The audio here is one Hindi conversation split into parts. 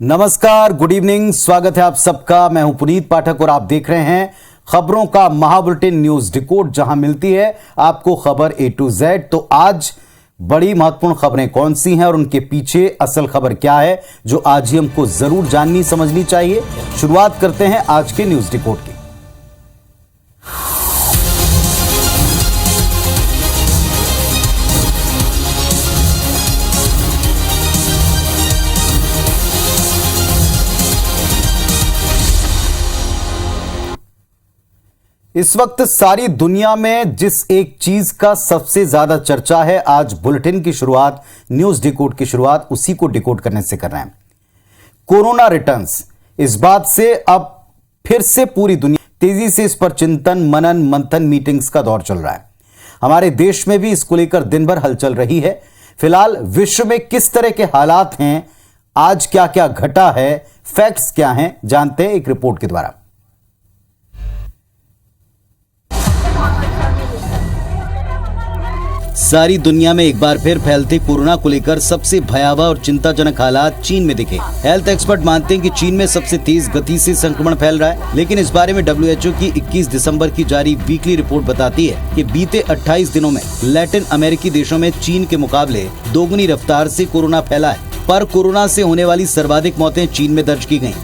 नमस्कार, गुड इवनिंग। स्वागत है आप सबका। मैं हूं पुनीत पाठक और आप देख रहे हैं खबरों का महाबुलेटिन न्यूज डिकोड, जहां मिलती है आपको खबर A to Z। तो आज बड़ी महत्वपूर्ण खबरें कौन सी हैं और उनके पीछे असल खबर क्या है, जो आज ही हमको जरूर जाननी समझनी चाहिए। शुरुआत करते हैं आज के न्यूज डिकोड की। इस वक्त सारी दुनिया में जिस एक चीज का सबसे ज्यादा चर्चा है, आज बुलेटिन की शुरुआत, न्यूज डिकोड की शुरुआत उसी को डिकोड करने से कर रहे हैं। Corona returns. इस बात से अब फिर से पूरी दुनिया तेजी से इस पर चिंतन, मनन, मंथन, मीटिंग्स का दौर चल रहा है। हमारे देश में भी इसको लेकर दिन भर हलचल रही है। फिलहाल विश्व में किस तरह के हालात हैं, आज क्या क्या घटा है, फैक्ट्स क्या हैं, जानते हैं एक रिपोर्ट के द्वारा। सारी दुनिया में एक बार फिर फैलते कोरोना को लेकर सबसे भयावह और चिंताजनक हालात चीन में दिखे। हेल्थ एक्सपर्ट मानते हैं कि चीन में सबसे तेज गति से संक्रमण फैल रहा है, लेकिन इस बारे में WHO की 21 दिसंबर की जारी वीकली रिपोर्ट बताती है कि बीते 28 दिनों में लैटिन अमेरिकी देशों में चीन के मुकाबले दोगुनी रफ्तार से कोरोना फैला है। पर कोरोना से होने वाली सर्वाधिक मौतें चीन में दर्ज की गयी।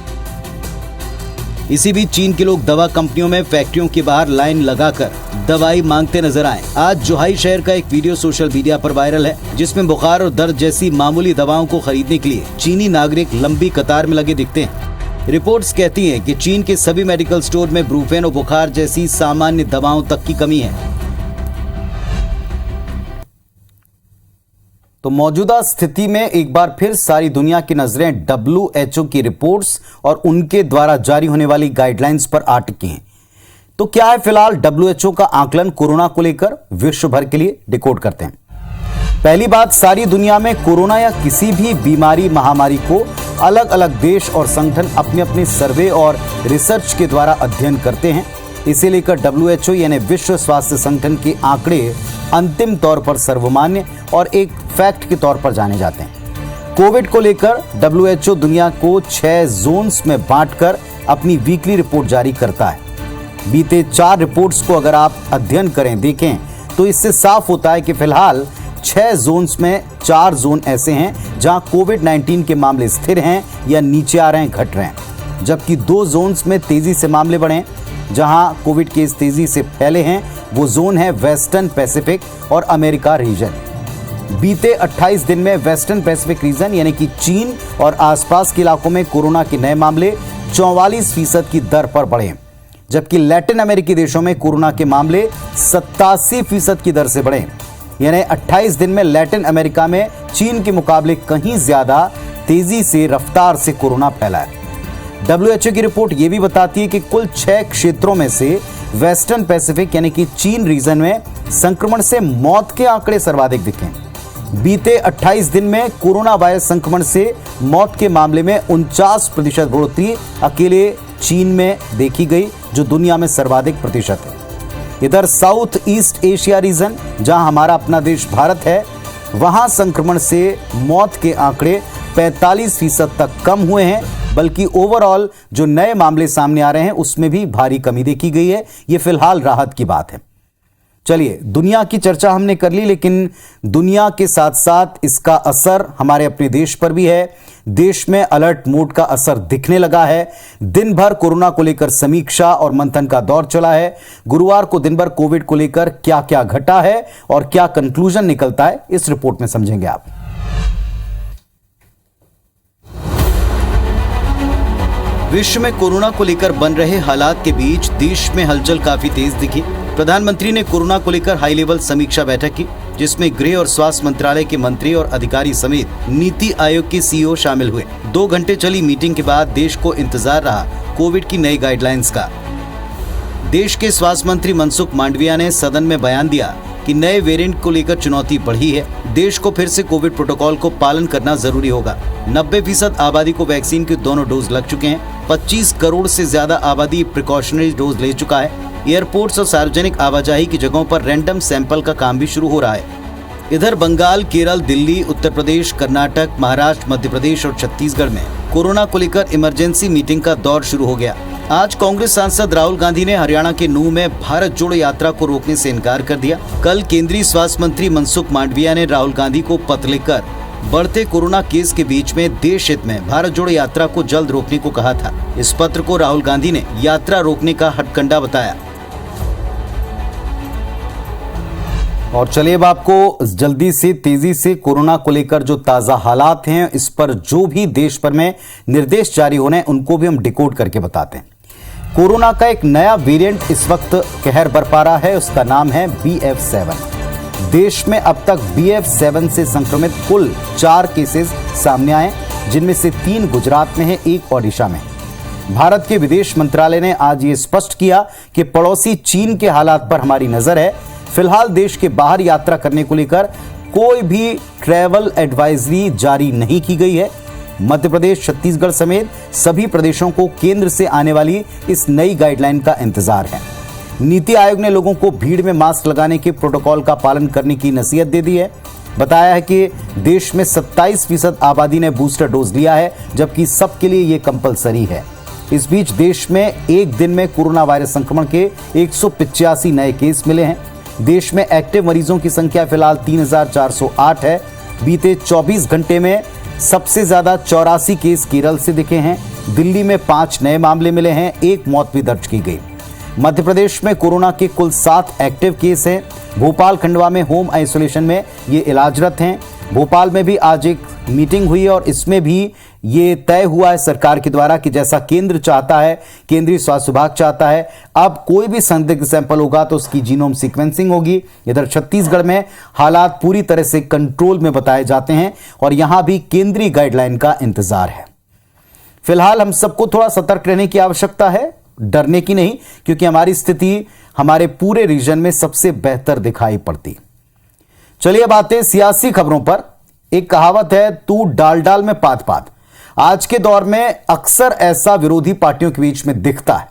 इसी बीच चीन के लोग दवा कंपनियों में फैक्ट्रियों के बाहर लाइन लगाकर दवाई मांगते नजर आए। आज जोहाई शहर का एक वीडियो सोशल मीडिया पर वायरल है, जिसमें बुखार और दर्द जैसी मामूली दवाओं को खरीदने के लिए चीनी नागरिक लंबी कतार में लगे दिखते हैं। रिपोर्ट्स कहती हैं कि चीन के सभी मेडिकल स्टोर में ब्रूफेन और बुखार जैसी सामान्य दवाओं तक की कमी है। तो मौजूदा स्थिति में एक बार फिर सारी दुनिया की नजरें WHO की रिपोर्ट्स और उनके द्वारा जारी होने वाली गाइडलाइंस पर आ टिकी हैं। तो क्या है फिलहाल WHO का आकलन कोरोना को लेकर, विश्व भर के लिए डिकोड करते हैं। पहली बात, सारी दुनिया में कोरोना या किसी भी बीमारी, महामारी को अलग अलग देश और संगठन अपने अपने सर्वे और रिसर्च के द्वारा अध्ययन करते हैं। इसे लेकर WHO यानी विश्व स्वास्थ्य संगठन के आंकड़े अंतिम तौर पर सर्वमान्य और एक फैक्ट के तौर पर जाने जाते हैं। कोविड को लेकर WHO दुनिया को 6 जोन्स में बांटकर अपनी वीकली रिपोर्ट जारी करता है। बीते 4 रिपोर्ट्स को अगर आप अध्ययन करें, देखें, तो इससे साफ होता है कि फिलहाल 6 जोन्स में 4 जोन ऐसे हैं जहां कोविड-19 के मामले स्थिर हैं या नीचे आ रहे हैं, घट रहे हैं, जबकि 2 जोन्स में तेजी से मामले बढ़े, जहां कोविड केस तेजी से फैले हैं। वो जोन है वेस्टर्न पैसिफिक और अमेरिका रीजन। बीते 28 दिन में वेस्टर्न पैसिफिक रीजन यानी कि चीन और आसपास के इलाकों में कोरोना के नए मामले 44% की दर पर बढ़े, जबकि लैटिन अमेरिकी देशों में कोरोना के मामले 87% की दर से बढ़े। यानी 28 दिन में लैटिन अमेरिका में चीन के मुकाबले कहीं ज्यादा तेजी से रफ्तार से कोरोना फैला है। WHO की रिपोर्ट यह भी बताती है कि कुल 6 क्षेत्रों में से वेस्टर्न पैसिफिक यानी कि चीन रीजन में संक्रमण से मौत के आंकड़े सर्वाधिक दिखे। बीते 28 दिन में कोरोना वायरस संक्रमण से मौत के मामले में 49% बढ़ोतरी अकेले चीन में देखी गई, जो दुनिया में सर्वाधिक प्रतिशत है। इधर साउथ ईस्ट एशिया रीजन, जहां हमारा अपना देश भारत है, वहां संक्रमण से मौत के आंकड़े 45% तक कम हुए हैं, बल्कि ओवरऑल जो नए मामले सामने आ रहे हैं उसमें भी भारी कमी देखी गई है। यह फिलहाल राहत की बात है। चलिए, दुनिया की चर्चा हमने कर ली, लेकिन दुनिया के साथ साथ इसका असर हमारे अपने देश पर भी है। देश में अलर्ट मोड का असर दिखने लगा है। दिन भर कोरोना को लेकर समीक्षा और मंथन का दौर चला है। गुरुवार को दिन भर कोविड को लेकर क्या क्या घटा है और क्या कंक्लूजन निकलता है, इस रिपोर्ट में समझेंगे आप। विश्व में कोरोना को लेकर बन रहे हालात के बीच देश में हलचल काफी तेज दिखी। प्रधानमंत्री ने कोरोना को लेकर हाई लेवल समीक्षा बैठक की, जिसमें गृह और स्वास्थ्य मंत्रालय के मंत्री और अधिकारी समेत नीति आयोग के CEO शामिल हुए। 2 घंटे चली मीटिंग के बाद देश को इंतजार रहा कोविड की नई गाइडलाइंस का। देश के स्वास्थ्य मंत्री मनसुख मांडविया ने सदन में बयान दिया कि नए वेरिएंट को लेकर चुनौती बढ़ी है। देश को फिर से कोविड प्रोटोकॉल को पालन करना जरूरी होगा। 90% आबादी को वैक्सीन के दोनों डोज लग चुके हैं। 25 करोड़ से ज्यादा आबादी प्रिकॉशनरी डोज ले चुका है। एयरपोर्ट्स और सार्वजनिक आवाजाही की जगहों पर रैंडम सैंपल का काम भी शुरू हो रहा है। इधर बंगाल, केरल, दिल्ली, उत्तर प्रदेश, कर्नाटक, महाराष्ट्र, मध्य प्रदेश और छत्तीसगढ़ में कोरोना को लेकर इमरजेंसी मीटिंग का दौर शुरू हो गया। आज कांग्रेस सांसद राहुल गांधी ने हरियाणा के नूंह में भारत जोड़ो यात्रा को रोकने से इनकार कर दिया। कल केंद्रीय स्वास्थ्य मंत्री मनसुख मांडविया ने राहुल गांधी को पत्र लिखकर बढ़ते कोरोना केस के बीच में देश हित में भारत जोड़ो यात्रा को जल्द रोकने को कहा था। इस पत्र को राहुल गांधी ने यात्रा रोकने का हथकंडा बताया। और चलिए अब आपको जल्दी से तेजी से कोरोना को लेकर जो ताजा हालात हैं, इस पर जो भी देश भर में निर्देश जारी होने हैं उनको भी हम डिकोड करके बताते हैं। कोरोना का एक नया वेरिएंट इस वक्त कहर बरपा रहा है, उसका नाम है BF7। देश में अब तक BF7 से संक्रमित कुल 4 केसेस सामने आए, जिनमें से 3 गुजरात में है, 1 ओडिशा में। भारत के विदेश मंत्रालय ने आज ये स्पष्ट किया कि पड़ोसी चीन के हालात पर हमारी नजर है। फिलहाल देश के बाहर यात्रा करने को लेकर कोई भी ट्रैवल एडवाइजरी जारी नहीं की गई है। मध्य प्रदेश, छत्तीसगढ़ समेत सभी प्रदेशों को केंद्र से आने वाली इस नई गाइडलाइन का इंतजार है। नीति आयोग ने लोगों को भीड़ में मास्क लगाने के प्रोटोकॉल का पालन करने की नसीहत दे दी है। बताया है कि देश में 27% आबादी ने बूस्टर डोज लिया है, जबकि सबके लिए ये कंपलसरी है। इस बीच देश में एक दिन में कोरोना वायरस संक्रमण के 185 नए केस मिले हैं। देश में एक्टिव मरीजों की संख्या फिलहाल 3408 है। बीते 24 घंटे में सबसे ज्यादा 84 केस केरल से दिखे हैं। दिल्ली में 5 नए मामले मिले हैं, 1 मौत भी दर्ज की गई। मध्य प्रदेश में कोरोना के कुल 7 एक्टिव केस हैं। भोपाल, खंडवा में होम आइसोलेशन में ये इलाजरत हैं। भोपाल में भी आज एक मीटिंग हुई और इसमें भी ये तय हुआ है सरकार के द्वारा कि जैसा केंद्र चाहता है, केंद्रीय स्वास्थ्य विभाग चाहता है, अब कोई भी संदिग्ध सैंपल होगा तो उसकी जीनोम सीक्वेंसिंग होगी। इधर छत्तीसगढ़ में हालात पूरी तरह से कंट्रोल में बताए जाते हैं और यहां भी केंद्रीय गाइडलाइन का इंतजार है। फिलहाल हम सबको थोड़ा सतर्क रहने की आवश्यकता है, डरने की नहीं, क्योंकि हमारी स्थिति हमारे पूरे रीजन में सबसे बेहतर दिखाई पड़ती। चलिए अब आते हैं सियासी खबरों पर। एक कहावत है, तू डाल डाल में पात पात। आज के दौर में अक्सर ऐसा विरोधी पार्टियों के बीच में दिखता है।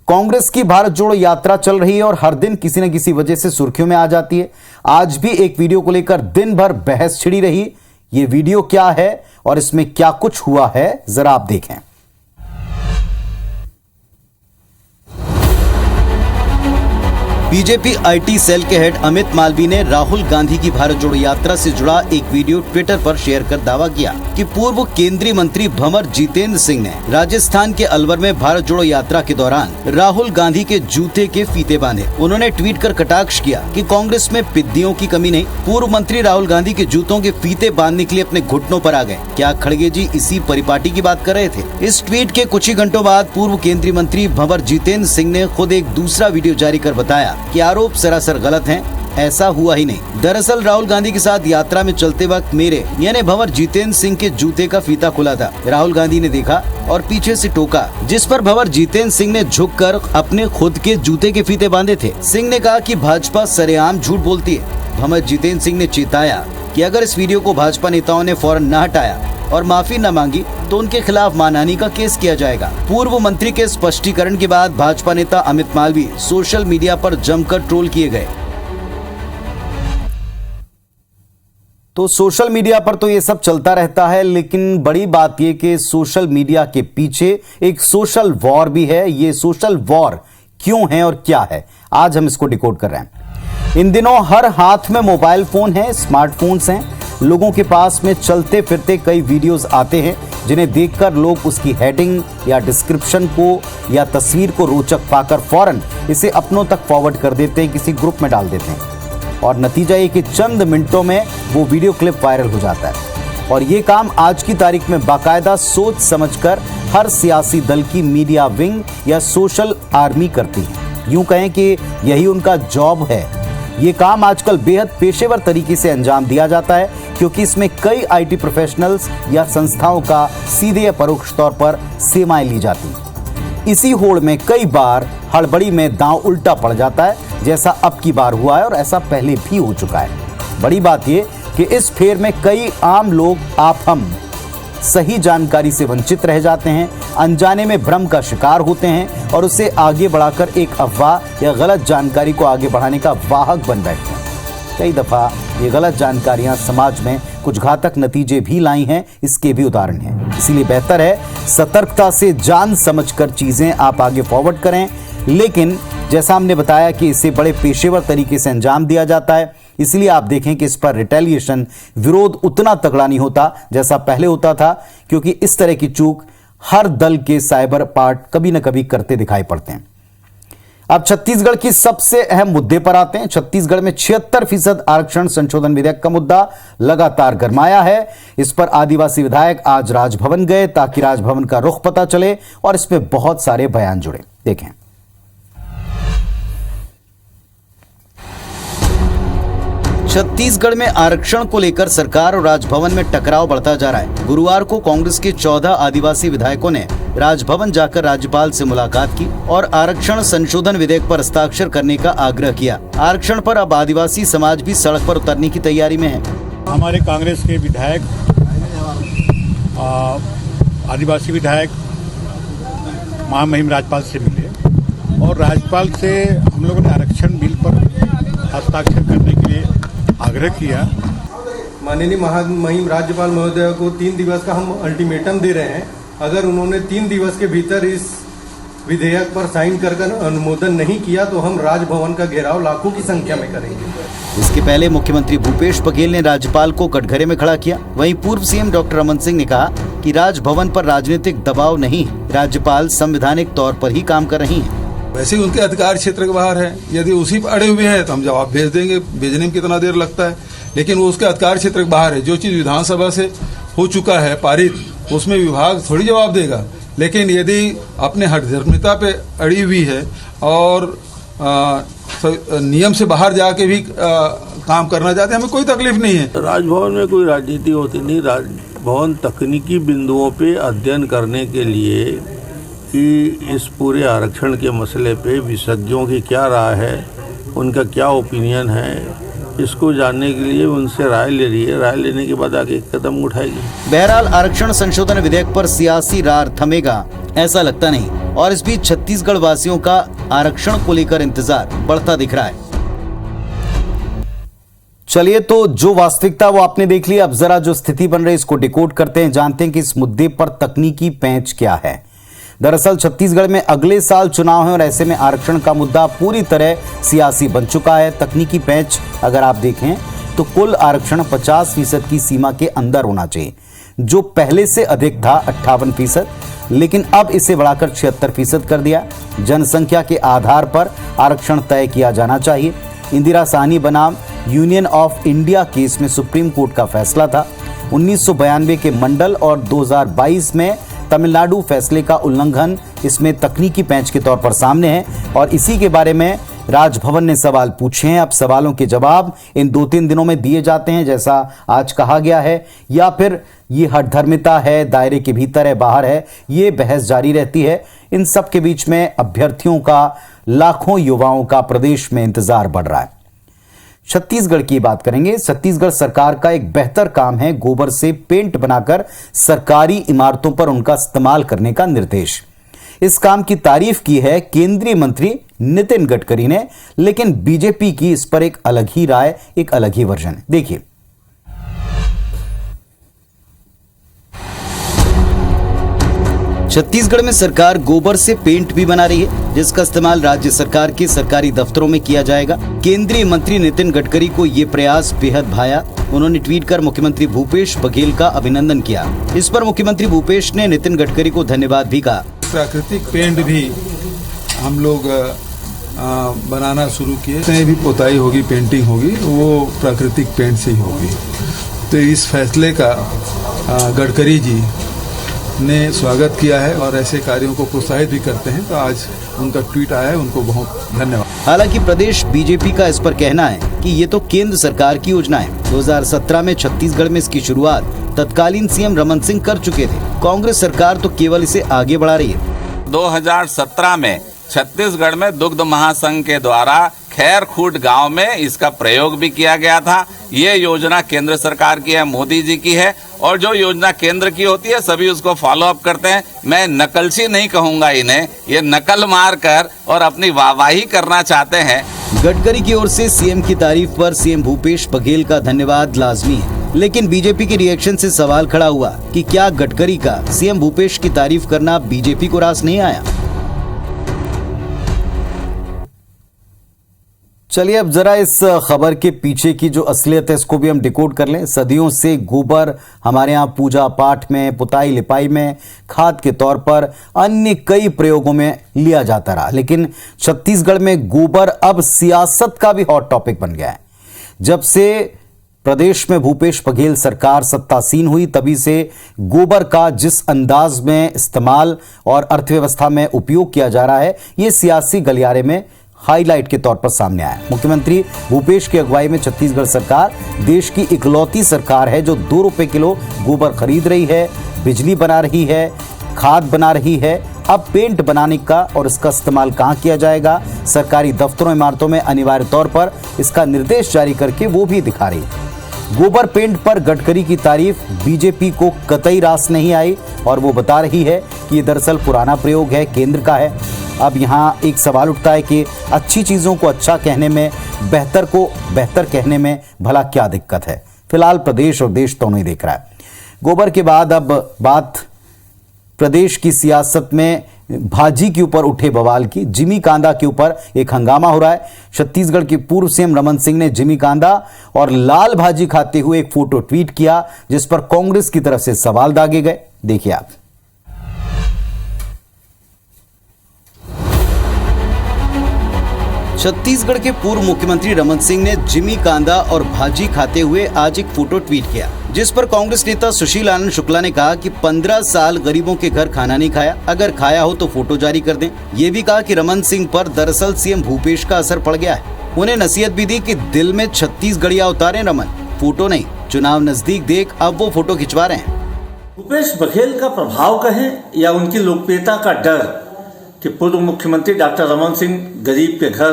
कांग्रेस की भारत जोड़ो यात्रा चल रही है और हर दिन किसी न किसी वजह से सुर्खियों में आ जाती है। आज भी एक वीडियो को लेकर दिन भर बहस छिड़ी रही। यह वीडियो क्या है और इसमें क्या कुछ हुआ है, जरा आप देखें। बीजेपी IT सेल के हेड अमित मालवीय ने राहुल गांधी की भारत जोड़ो यात्रा से जुड़ा एक वीडियो ट्विटर पर शेयर कर दावा किया कि पूर्व केंद्रीय मंत्री भंवर जितेंद्र सिंह ने राजस्थान के अलवर में भारत जोड़ो यात्रा के दौरान राहुल गांधी के जूते के फीते बांधे। उन्होंने ट्वीट कर कटाक्ष किया कि कांग्रेस में पिद्दियों की कमी नहीं। पूर्व मंत्री राहुल गांधी के जूतों के फीते बांधने के लिए अपने घुटनों पर आ गए। क्या खड़गे जी इसी परिपाटी की बात कर रहे थे? इस ट्वीट के कुछ ही घंटों बाद पूर्व केंद्रीय मंत्री भंवर जितेंद्र सिंह ने खुद एक दूसरा वीडियो जारी कर बताया कि आरोप सरासर गलत हैं, ऐसा हुआ ही नहीं। दरअसल राहुल गांधी के साथ यात्रा में चलते वक्त मेरे यानी भंवर जितेंद्र सिंह के जूते का फीता खुला था। राहुल गांधी ने देखा और पीछे से टोका, जिस पर भंवर जितेंद्र सिंह ने झुककर अपने खुद के जूते के फीते बांधे थे। सिंह ने कहा कि भाजपा सरेआम झूठ बोलती है। भंवर जितेंद्र सिंह ने चेताया कि अगर इस वीडियो को भाजपा नेताओं ने फौरन न हटाया और माफी न मांगी तो उनके खिलाफ मानहानि का केस किया जाएगा। पूर्व मंत्री के स्पष्टीकरण के बाद भाजपा नेता अमित मालवीय सोशल मीडिया पर जमकर ट्रोल किए गए। तो सोशल मीडिया पर तो ये सब चलता रहता है, लेकिन बड़ी बात ये कि सोशल मीडिया के पीछे एक सोशल वॉर भी है। ये सोशल वॉर क्यों है और क्या है, आज हम इसको डिकोड कर रहे हैं। इन दिनों हर हाथ में मोबाइल फोन है, स्मार्टफोन्स हैं। लोगों के पास में चलते फिरते कई वीडियोस आते हैं जिन्हें देखकर लोग उसकी हेडिंग या डिस्क्रिप्शन को या तस्वीर को रोचक पाकर फौरन इसे अपनों तक फॉरवर्ड कर देते हैं, किसी ग्रुप में डाल देते हैं और नतीजा ये कि चंद मिनटों में वो वीडियो क्लिप वायरल हो जाता है। और ये काम आज की तारीख में बाकायदा सोच समझकर हर सियासी दल की मीडिया विंग या सोशल आर्मी करती है। यूं कहें कि यही उनका जॉब है। ये काम आजकल बेहद पेशेवर तरीके से अंजाम दिया जाता है, क्योंकि इसमें कई IT प्रोफेशनल्स या संस्थाओं का सीधे या परोक्ष तौर पर सेवाएं ली जाती हैं। इसी होड़ में कई बार हड़बड़ी में दांव उल्टा पड़ जाता है, जैसा अब की बार हुआ है और ऐसा पहले भी हो चुका है। बड़ी बात यह कि इस फेर में कई आम लोग, आप हम सही जानकारी से वंचित रह जाते हैं, अनजाने में भ्रम का शिकार होते हैं और उसे आगे बढ़ाकर एक अफवाह या गलत जानकारी को आगे बढ़ाने का वाहक बन बैठते हैं। कई दफा ये गलत जानकारियां समाज में कुछ घातक नतीजे भी लाई हैं, इसके भी उदाहरण हैं। इसीलिए बेहतर है सतर्कता से जान समझकर चीजें आप आगे फॉरवर्ड करें। लेकिन जैसा हमने बताया कि इसे बड़े पेशेवर तरीके से अंजाम दिया जाता है, इसलिए आप देखें कि इस पर रिटेलिएशन विरोध उतना तगड़ा नहीं होता जैसा पहले होता था, क्योंकि इस तरह की चूक हर दल के साइबर पार्ट कभी न कभी करते दिखाई पड़ते हैं। अब छत्तीसगढ़ की सबसे अहम मुद्दे पर आते हैं। छत्तीसगढ़ में 76% आरक्षण संशोधन विधेयक का मुद्दा लगातार गरमाया है। इस पर आदिवासी विधायक आज राजभवन गए ताकि राजभवन का रुख पता चले और इसमें बहुत सारे बयान जुड़े। देखें। छत्तीसगढ़ में आरक्षण को लेकर सरकार और राजभवन में टकराव बढ़ता जा रहा है। गुरुवार को कांग्रेस के 14 आदिवासी विधायकों ने राजभवन जाकर राज्यपाल से मुलाकात की और आरक्षण संशोधन विधेयक पर हस्ताक्षर करने का आग्रह किया। आरक्षण पर अब आदिवासी समाज भी सड़क पर उतरने की तैयारी में है। हमारे कांग्रेस के विधायक, आदिवासी विधायक महामहिम राज्यपाल से मिले और राज्यपाल से हम लोगों ने आरक्षण बिल पर हस्ताक्षर करने के लिए आग्रह किया। माननीय महामहिम राज्यपाल महोदय को 3 दिवस का हम अल्टीमेटम दे रहे हैं। अगर उन्होंने 3 दिवस के भीतर इस विधेयक पर साइन कर अनुमोदन नहीं किया तो हम राजभवन का घेराव लाखों की संख्या में करेंगे। इसके पहले मुख्यमंत्री भूपेश बघेल ने राज्यपाल को कटघरे में खड़ा किया। वहीं पूर्व सीएम डॉक्टर रमन सिंह ने कहा कि राजभवन पर राजनीतिक दबाव नहीं है, राज्यपाल संवैधानिक तौर पर ही काम कर रही है। वैसे ही उनके अधिकार क्षेत्र के बाहर है, यदि उसी पर अड़े हुए हैं तो हम जवाब भेज देंगे। भेजने में कितना देर लगता है, लेकिन वो उसके अधिकार क्षेत्र के बाहर है। जो चीज विधानसभा से हो चुका है पारित, उसमें विभाग थोड़ी जवाब देगा। लेकिन यदि अपने हठधर्मिता पे अड़ी हुई है और नियम से बाहर जाके भी काम करना चाहते हैं, हमें कोई तकलीफ नहीं है। राजभवन में कोई राजनीति होती नहीं। राजभवन तकनीकी बिंदुओं पे अध्ययन करने के लिए कि इस पूरे आरक्षण के मसले पे विशेषज्ञों की क्या राय है, उनका क्या ओपिनियन है, इसको जानने के लिए उनसे राय ले रही है। राय लेने के बाद आगे कदम उठाएगी। बहरहाल आरक्षण संशोधन विधेयक पर सियासी रार थमेगा ऐसा लगता नहीं और इस बीच छत्तीसगढ़ वासियों का आरक्षण को लेकर इंतजार बढ़ता दिख रहा है। चलिए, तो जो वास्तविकता वो आपने देख ली। अब जरा जो स्थिति बन रही है इसको डिकोड करते हैं, जानते हैं कि इस मुद्दे पर तकनीकी पेंच क्या है। दरअसल छत्तीसगढ़ में अगले साल चुनाव है और ऐसे में आरक्षण का मुद्दा पूरी तरह सियासी बन चुका है। तकनीकी पेंच अगर आप देखें तो कुल आरक्षण 50% की सीमा के अंदर होना चाहिए, जो पहले से अधिक था 58%, लेकिन अब इसे बढ़ाकर 76% कर दिया। जनसंख्या के आधार पर आरक्षण तय किया जाना चाहिए। इंदिरा साहनी बनाम यूनियन ऑफ इंडिया केस में सुप्रीम कोर्ट का फैसला था। 1992 के मंडल और 2022 में तमिलनाडु फैसले का उल्लंघन इसमें तकनीकी पेंच के तौर पर सामने है और इसी के बारे में राजभवन ने सवाल पूछे हैं। अब सवालों के जवाब इन 2-3 दिनों में दिए जाते हैं जैसा आज कहा गया है, या फिर ये हठधर्मिता है, दायरे के भीतर है, बाहर है, ये बहस जारी रहती है। इन सब के बीच में अभ्यर्थियों का, लाखों युवाओं का प्रदेश में इंतजार बढ़ रहा है। छत्तीसगढ़ की बात करेंगे। छत्तीसगढ़ सरकार का एक बेहतर काम है गोबर से पेंट बनाकर सरकारी इमारतों पर उनका इस्तेमाल करने का निर्देश। इस काम की तारीफ की है केंद्रीय मंत्री नितिन गडकरी ने, लेकिन बीजेपी की इस पर एक अलग ही राय, एक अलग ही वर्जन है। देखिए। छत्तीसगढ़ में सरकार गोबर से पेंट भी बना रही है, जिसका इस्तेमाल राज्य सरकार के सरकारी दफ्तरों में किया जाएगा। केंद्रीय मंत्री नितिन गडकरी को ये प्रयास बेहद भाया। उन्होंने ट्वीट कर मुख्यमंत्री भूपेश बघेल का अभिनंदन किया। इस पर मुख्यमंत्री भूपेश ने नितिन गडकरी को धन्यवाद भी कहा। प्राकृतिक पेंट भी हम लोग बनाना शुरू किए। जितनी भी पोताई होगी, पेंटिंग होगी, वो प्राकृतिक पेंट से ही होगी। तो इस फैसले का गडकरी जी ने स्वागत किया है और ऐसे कार्यों को प्रोत्साहित भी करते हैं। तो आज उनका ट्वीट आया है, उनको बहुत धन्यवाद। हालांकि प्रदेश बीजेपी का इस पर कहना है कि ये तो केंद्र सरकार की योजना है। 2017 में छत्तीसगढ़ में इसकी शुरुआत तत्कालीन सीएम रमन सिंह कर चुके थे। कांग्रेस सरकार तो केवल इसे आगे बढ़ा रही है। 2017 में छत्तीसगढ़ में दुग्ध महासंघ के द्वारा खैरखूट गांव में इसका प्रयोग भी किया गया था। ये योजना केंद्र सरकार की है, मोदी जी की है, और जो योजना केंद्र की होती है सभी उसको फॉलो अप करते हैं। मैं नकलची नहीं कहूंगा इन्हें, ये नकल मार कर और अपनी वाहवाही करना चाहते हैं। गडकरी की ओर से सीएम की तारीफ पर सीएम भूपेश बघेल का धन्यवाद लाजमी है, लेकिन बीजेपी के रिएक्शन से सवाल खड़ा हुआ कि क्या गडकरी का सीएम भूपेश की तारीफ करना बीजेपी को रास नहीं आया। चलिए अब जरा इस खबर के पीछे की जो असलियत है इसको भी हम डिकोड कर लें। सदियों से गोबर हमारे यहाँ पूजा पाठ में, पुताई लिपाई में, खाद के तौर पर अन्य कई प्रयोगों में लिया जाता रहा, लेकिन छत्तीसगढ़ में गोबर अब सियासत का भी हॉट टॉपिक बन गया है। जब से प्रदेश में भूपेश बघेल सरकार सत्तासीन हुई तभी से गोबर का जिस अंदाज में इस्तेमाल और अर्थव्यवस्था में उपयोग किया जा रहा है, ये सियासी गलियारे में हाईलाइट के तौर पर सामने आया। मुख्यमंत्री भूपेश की अगुवाई में छत्तीसगढ़ सरकार देश की इकलौती सरकार है जो 2 रुपए किलो गोबर खरीद रही है, बिजली बना रही है, खाद बना रही है। अब पेंट बनाने का और इसका इस्तेमाल कहां किया जाएगा, सरकारी दफ्तरों इमारतों में अनिवार्य तौर पर इसका निर्देश जारी करके वो भी दिखा रही है। गोबर पेंट पर गडकरी की तारीफ बीजेपी को कतई रास नहीं आई और वो बता रही है कि ये दरअसल पुराना प्रयोग है, केंद्र का है। अब यहाँ एक सवाल उठता है कि अच्छी चीज़ों को अच्छा कहने में, बेहतर को बेहतर कहने में भला क्या दिक्कत है। फिलहाल प्रदेश और देश दोनों ही देख रहा है। गोबर के बाद अब बात प्रदेश की सियासत में भाजी के ऊपर उठे बवाल की। जिमी कांदा के ऊपर एक हंगामा हो रहा है। छत्तीसगढ़ के पूर्व सीएम रमन सिंह ने जिमी कांदा और लाल भाजी खाते हुए एक फोटो ट्वीट किया जिस पर कांग्रेस की तरफ से सवाल दागे गए। देखिए आप। छत्तीसगढ़ के पूर्व मुख्यमंत्री रमन सिंह ने जिमी कांदा और भाजी खाते हुए आज एक फोटो ट्वीट किया जिस पर कांग्रेस नेता सुशील आनंद शुक्ला ने कहा कि 15 साल गरीबों के घर खाना नहीं खाया, अगर खाया हो तो फोटो जारी कर दें। ये भी कहा कि रमन सिंह पर दरअसल सीएम भूपेश का असर पड़ गया है। उन्हें नसीहत भी दी कि दिल में छत्तीसगढ़िया उतारे रमन, फोटो नहीं। चुनाव नजदीक देख अब वो फोटो खिंचवा रहे हैं। भूपेश बघेल का प्रभाव कहें या उनकी लोकप्रियता का डर कि पूर्व मुख्यमंत्री डॉक्टर रमन सिंह गरीब के घर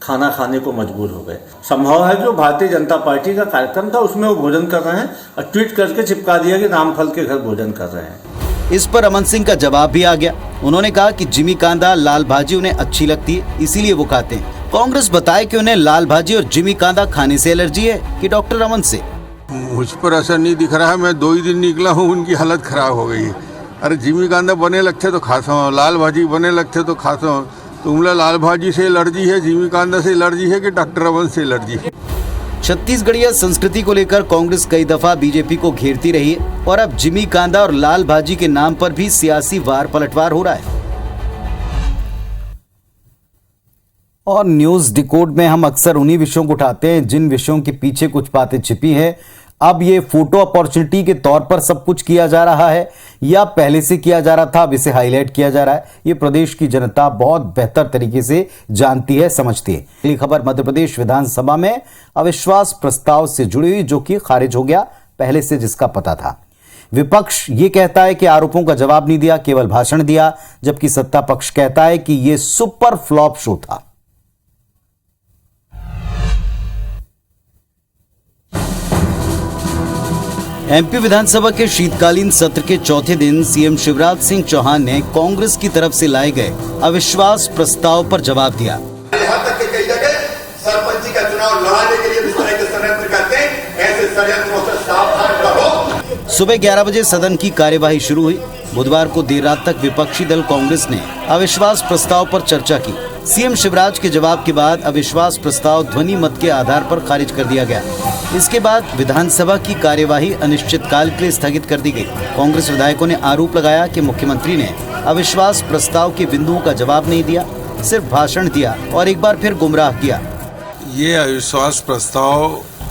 खाना खाने को मजबूर हो गए। संभव है जो भारतीय जनता पार्टी का कार्यक्रम था उसमें वो भोजन कर रहे हैं और ट्वीट करके चिपका दिया कि रामफल के घर भोजन कर रहे हैं। इस पर रमन सिंह का जवाब भी आ गया। उन्होंने कहा कि जिमी कांदा, लाल भाजी उन्हें अच्छी लगती है इसीलिए वो खाते हैं। कांग्रेस बताए कि उन्हें लाल भाजी और जिमी कांदा खाने से एलर्जी है कि डॉक्टर रमन से। मुझ पर असर नहीं दिख रहा है, मैं 2 ही दिन निकला हूँ, उनकी हालत खराब हो गई है। अरे जिमी कांदा बने लगते तो खाता हूँ, लाल भाजी बने लगते तो खाता हूँ। तुमला लाल भाजी से एलर्जी है, जिमी कांदा से एलर्जी है कि डॉक्टर रमन से एलर्जी है। छत्तीसगढ़िया संस्कृति को लेकर कांग्रेस कई दफा बीजेपी को घेरती रही है और अब जिमी कांदा और लाल भाजी के नाम पर भी सियासी वार पलटवार हो रहा है। और न्यूज डिकोड में हम अक्सर उन्हीं विषयों को उठाते हैं जिन विषयों के पीछे कुछ बातें छिपी हैं। अब ये फोटो अपॉर्चुनिटी के तौर पर सब कुछ किया जा रहा है या पहले से किया जा रहा था, अब इसे हाईलाइट किया जा रहा है, ये प्रदेश की जनता बहुत बेहतर तरीके से जानती है, समझती है। अगली खबर मध्य प्रदेश विधानसभा में अविश्वास प्रस्ताव से जुड़ी हुई जो कि खारिज हो गया पहले से, जिसका पता था। विपक्ष ये कहता है कि आरोपों का जवाब नहीं दिया, केवल भाषण दिया, जबकि सत्ता पक्ष कहता है कि यह सुपर फ्लॉप शो था। एमपी विधानसभा के शीतकालीन सत्र के चौथे दिन सीएम शिवराज सिंह चौहान ने कांग्रेस की तरफ से लाए गए अविश्वास प्रस्ताव पर जवाब दिया। यहाँ तक कि कई जगह सरपंची का चुनाव लड़ाने के लिए इस तरह के षड्यंत्र करते हैं, ऐसे षड्यंत्रों से सावधान रहो। सुबह 11 बजे सदन की कार्यवाही शुरू हुई। बुधवार को देर रात तक विपक्षी दल कांग्रेस ने अविश्वास प्रस्ताव पर चर्चा की। सीएम शिवराज के जवाब के बाद अविश्वास प्रस्ताव ध्वनि मत के आधार पर खारिज कर दिया गया। इसके बाद विधानसभा की कार्यवाही अनिश्चितकाल के लिए स्थगित कर दी गई। कांग्रेस विधायकों ने आरोप लगाया कि मुख्यमंत्री ने अविश्वास प्रस्ताव के बिंदुओं का जवाब नहीं दिया, सिर्फ भाषण दिया और एक बार फिर गुमराह किया। ये अविश्वास प्रस्ताव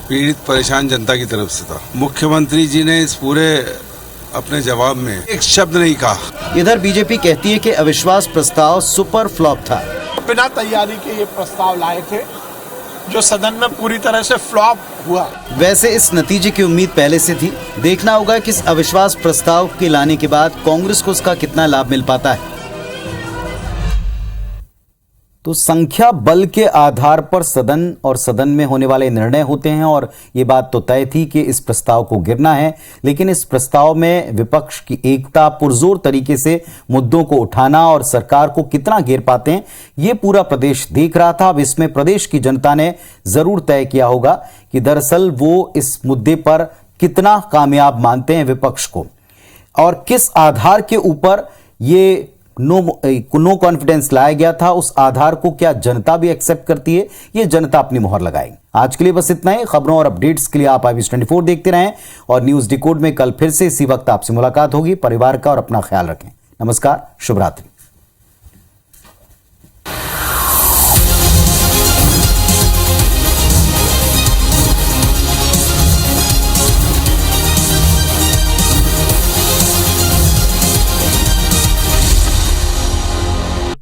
पीड़ित परेशान जनता की तरफ से था। मुख्यमंत्री जी ने इस पूरे अपने जवाब में एक शब्द नहीं कहा। इधर बीजेपी कहती है कि अविश्वास प्रस्ताव सुपर फ्लॉप था। बिना तैयारी के ये प्रस्ताव लाए थे जो सदन में पूरी तरह से फ्लॉप हुआ। वैसे इस नतीजे की उम्मीद पहले से थी। देखना होगा कि इस अविश्वास प्रस्ताव के लाने के बाद कांग्रेस को उसका कितना लाभ मिल पाता है। तो संख्या बल के आधार पर सदन और सदन में होने वाले निर्णय होते हैं और ये बात तो तय थी कि इस प्रस्ताव को गिरना है, लेकिन इस प्रस्ताव में विपक्ष की एकता, पुरजोर तरीके से मुद्दों को उठाना और सरकार को कितना घेर पाते हैं ये पूरा प्रदेश देख रहा था। अब इसमें प्रदेश की जनता ने जरूर तय किया होगा कि दरअसल वो इस मुद्दे पर कितना कामयाब मानते हैं विपक्ष को और किस आधार के ऊपर ये नो कॉन्फिडेंस लाया गया था, उस आधार को क्या जनता भी एक्सेप्ट करती है, ये जनता अपनी मोहर लगाएगी। आज के लिए बस इतना ही। खबरों और अपडेट्स के लिए आप IBS24 देखते रहें और न्यूज डिकोड में कल फिर से इसी वक्त आपसे मुलाकात होगी। परिवार का और अपना ख्याल रखें। नमस्कार, शुभ रात्रि।